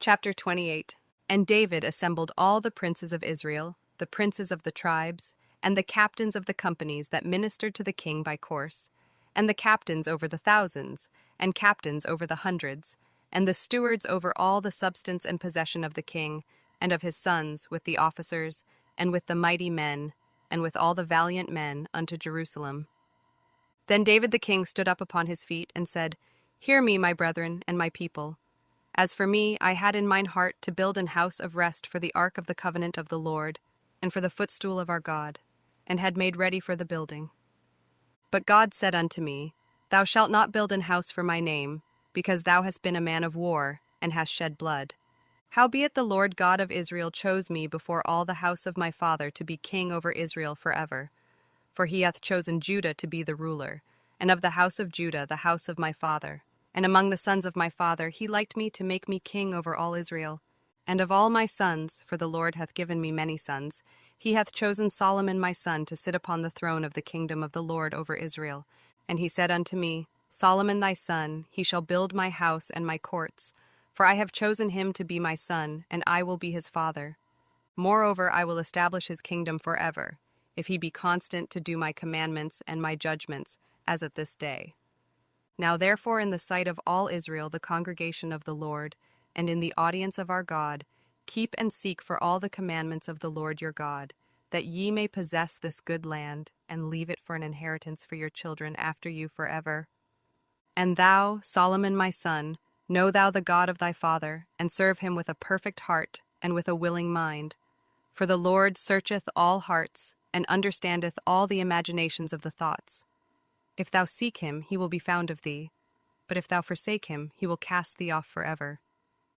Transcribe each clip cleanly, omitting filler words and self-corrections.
Chapter 28. And David assembled all the princes of Israel, the princes of the tribes, and the captains of the companies that ministered to the king by course, and the captains over the thousands, and captains over the hundreds, and the stewards over all the substance and possession of the king, and of his sons, with the officers, and with the mighty men, and with all the valiant men, unto Jerusalem. Then David the king stood up upon his feet, and said, Hear me, my brethren, and my people. As for me, I had in mine heart to build an house of rest for the ark of the covenant of the Lord, and for the footstool of our God, and had made ready for the building. But God said unto me, Thou shalt not build an house for my name, because thou hast been a man of war, and hast shed blood. Howbeit the Lord God of Israel chose me before all the house of my father to be king over Israel forever. For he hath chosen Judah to be the ruler, and of the house of Judah the house of my father. And among the sons of my father he liked me to make me king over all Israel. And of all my sons, for the Lord hath given me many sons, he hath chosen Solomon my son to sit upon the throne of the kingdom of the Lord over Israel. And he said unto me, Solomon thy son, he shall build my house and my courts, for I have chosen him to be my son, and I will be his father. Moreover, I will establish his kingdom forever, if he be constant to do my commandments and my judgments, as at this day. Now therefore in the sight of all Israel the congregation of the Lord, and in the audience of our God, keep and seek for all the commandments of the Lord your God, that ye may possess this good land, and leave it for an inheritance for your children after you forever. And thou, Solomon my son, know thou the God of thy father, and serve him with a perfect heart, and with a willing mind. For the Lord searcheth all hearts, and understandeth all the imaginations of the thoughts. If thou seek him, he will be found of thee. But if thou forsake him, he will cast thee off forever.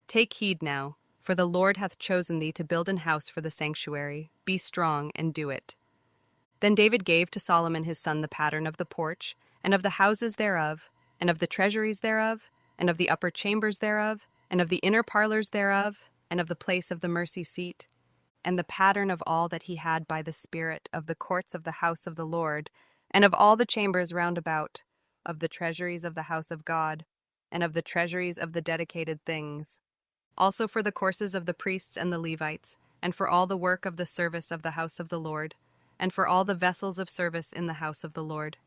Take heed now, for the Lord hath chosen thee to build an house for the sanctuary. Be strong, and do it. Then David gave to Solomon his son the pattern of the porch, and of the houses thereof, and of the treasuries thereof, and of the upper chambers thereof, and of the inner parlors thereof, and of the place of the mercy seat, and the pattern of all that he had by the Spirit of the courts of the house of the Lord, and of all the chambers round about, of the treasuries of the house of God, and of the treasuries of the dedicated things. Also for the courses of the priests and the Levites, and for all the work of the service of the house of the Lord, and for all the vessels of service in the house of the Lord.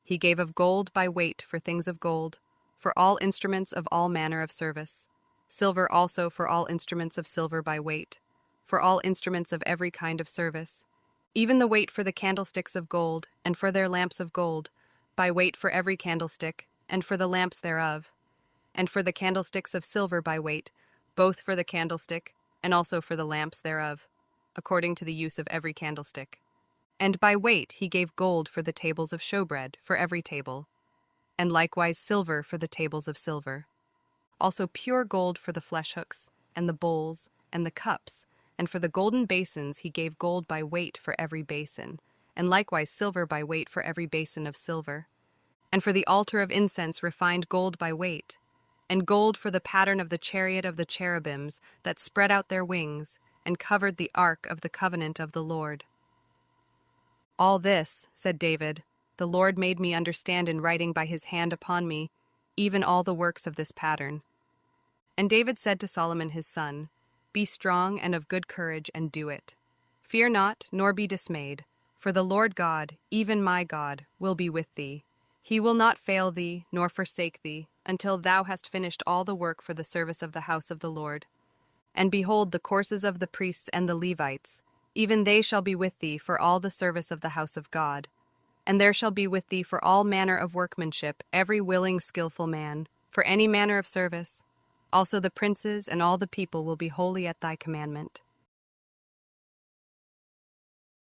He gave of gold by weight for things of gold, for all instruments of all manner of service, silver also for all instruments of silver by weight, for all instruments of every kind of service, even the weight for the candlesticks of gold, and for their lamps of gold, by weight for every candlestick, and for the lamps thereof, and for the candlesticks of silver by weight, both for the candlestick, and also for the lamps thereof, according to the use of every candlestick. And by weight he gave gold for the tables of showbread, for every table, and likewise silver for the tables of silver. Also pure gold for the flesh hooks, and the bowls, and the cups, and for the golden basins he gave gold by weight for every basin, and likewise silver by weight for every basin of silver. And for the altar of incense refined gold by weight, and gold for the pattern of the chariot of the cherubims that spread out their wings, and covered the ark of the covenant of the Lord. All this, said David, the Lord made me understand in writing by his hand upon me, even all the works of this pattern. And David said to Solomon his son, Be strong and of good courage, and do it. Fear not, nor be dismayed, for the Lord God, even my God, will be with thee. He will not fail thee, nor forsake thee, until thou hast finished all the work for the service of the house of the Lord. And behold, the courses of the priests and the Levites, even they shall be with thee for all the service of the house of God. And there shall be with thee for all manner of workmanship every willing skillful man, for any manner of service. Also the princes and all the people will be wholly at thy commandment.